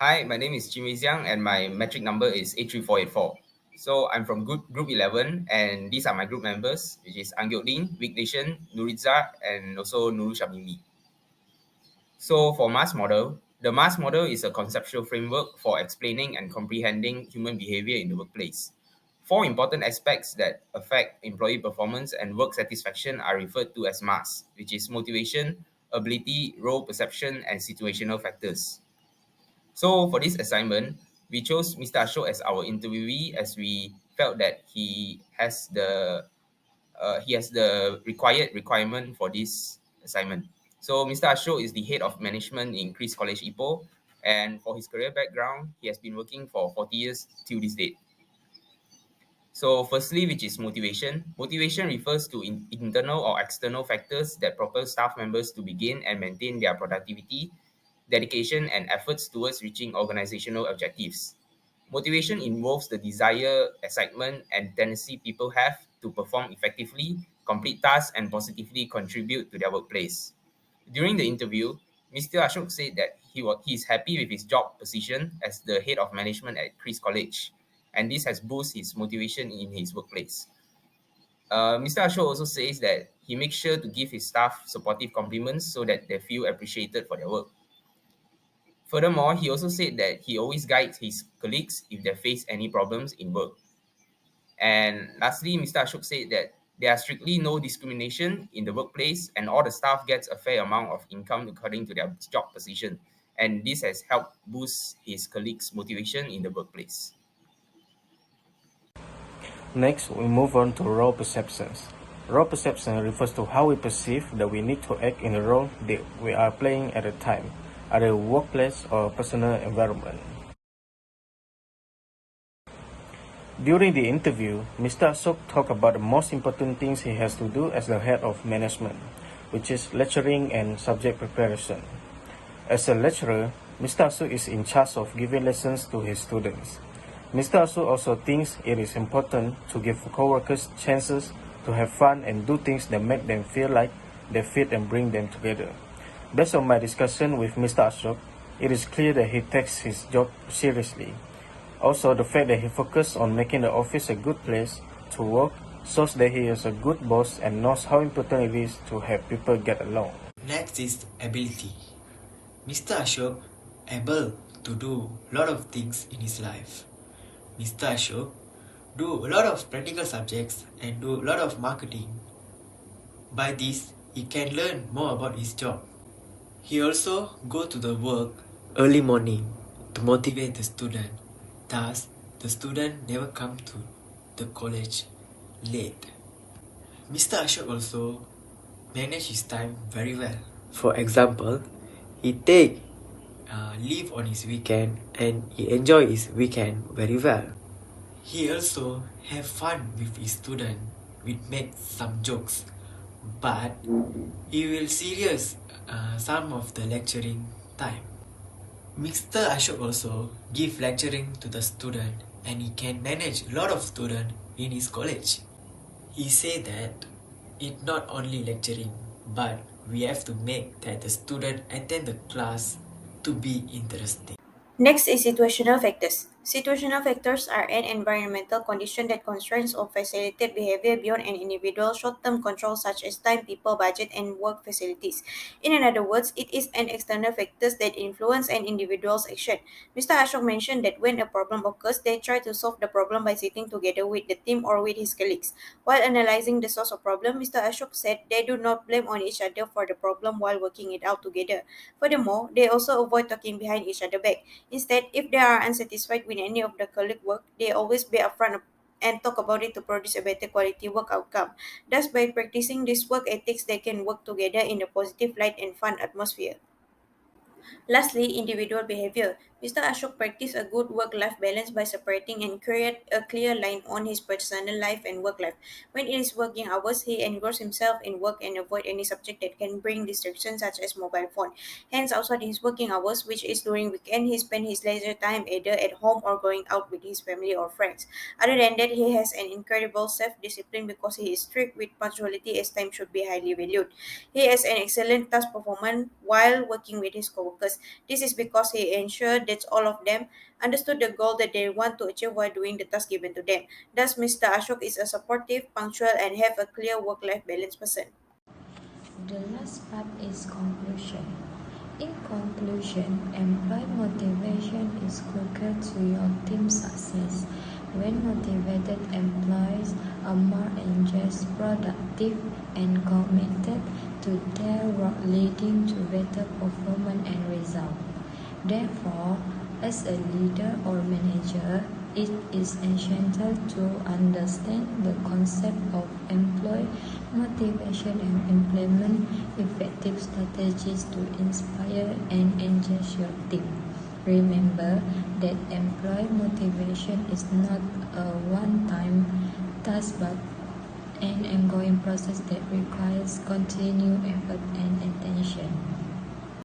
Hi, my name is XIANG and my metric number is 83484. So I'm from group 11 and these are my group members, which is VIKNESHAN, NURIDZAH, and also NURUL SYAMIMI. So for MAS model, the MAS model is a conceptual framework for explaining and comprehending human behavior in the workplace. Four important aspects that affect employee performance and work satisfaction are referred to as MAS, which is motivation, ability, role perception, and situational factors. So for this assignment, we chose Mr. Ashok as our interviewee as we felt that he has the requirement for this assignment. So Mr. Ashok is the head of management in Chris College Ipoh, and for his career background, he has been working for 40 years till this date. So firstly, which is motivation. Motivation refers to internal or external factors that propel staff members to begin and maintain their productivity, dedication, and efforts towards reaching organizational objectives. Motivation involves the desire, excitement, and tendency people have to perform effectively, complete tasks, and positively contribute to their workplace. During the interview, Mr. Ashok said that he is happy with his job position as the head of management at Chris College, and this has boosted his motivation in his workplace. Mr. Ashok also says that he makes sure to give his staff supportive compliments so that they feel appreciated for their work. Furthermore, he also said that he always guides his colleagues if they face any problems in work. And lastly, Mr. Ashok said that there are strictly no discrimination in the workplace and all the staff gets a fair amount of income according to their job position. And this has helped boost his colleagues' motivation in the workplace. Next, we move on to role perceptions. Role perception refers to how we perceive that we need to act in a role that we are playing at a time, either workplace or personal environment. During the interview, Mr. Ashok talked about the most important things he has to do as the head of management, which is lecturing and subject preparation. As a lecturer, Mr. Ashok is in charge of giving lessons to his students. Mr. Ashok also thinks it is important to give co-workers chances to have fun and do things that make them feel like they fit and bring them together. Based on my discussion with Mr. Ashok, it is clear that he takes his job seriously. Also, the fact that he focuses on making the office a good place to work shows that he is a good boss and knows how important it is to have people get along. Next is ability. Mr. Ashok able to do a lot of things in his life. Mr. Ashok do a lot of practical subjects and do a lot of marketing. By this, he can learn more about his job. He also go to the work early morning to motivate the student. Thus, the student never come to the college late. Mr. Ashok also manage his time very well. For example, he take leave on his weekend and he enjoy his weekend very well. He also have fun with his student, we make some jokes, but he will serious some of the lecturing time. Mr. Ashok also give lecturing to the student and he can manage a lot of students in his college. He say that it not only lecturing, but we have to make that the student attend the class to be interesting. Next is situational factors. Situational factors are an environmental condition that constrains or facilitate behavior beyond an individual's short-term control, such as time, people, budget, and work facilities. In other words, it is an external factors that influence an individual's action. Mr. Ashok mentioned that when a problem occurs, they try to solve the problem by sitting together with the team or with his colleagues. While analyzing the source of problem, Mr. Ashok said they do not blame on each other for the problem while working it out together. Furthermore, they also avoid talking behind each other's back. Instead, if they are unsatisfied with any of the colleague work, they always be upfront and talk about it to produce a better quality work outcome. Thus, by practicing this work ethics, they can work together in a positive light and fun atmosphere. Lastly, individual behavior. Mr. Ashok practiced a good work-life balance by separating and create a clear line on his personal life and work life. When it is working hours, he engrossed himself in work and avoid any subject that can bring distractions such as mobile phone. Hence, outside his working hours, which is during weekend, he spent his leisure time either at home or going out with his family or friends. Other than that, he has an incredible self-discipline because he is strict with punctuality as time should be highly valued. He has an excellent task performance while working with his coworkers. workers. This is because he ensured that all of them understood the goal that they want to achieve while doing the task given to them. Thus, Mr. Ashok is a supportive, punctual, and have a clear work-life balance person. The last part is conclusion. In conclusion, employee motivation is crucial to your team's success. When motivated employees are more engaged, productive, and committed to their work, leading to better performance and results. Therefore, as a leader or manager, it is essential to understand the concept of employee motivation and implement effective strategies to inspire and engage your team. Remember that employee motivation is not a one-time task but an ongoing process that requires continued effort and attention.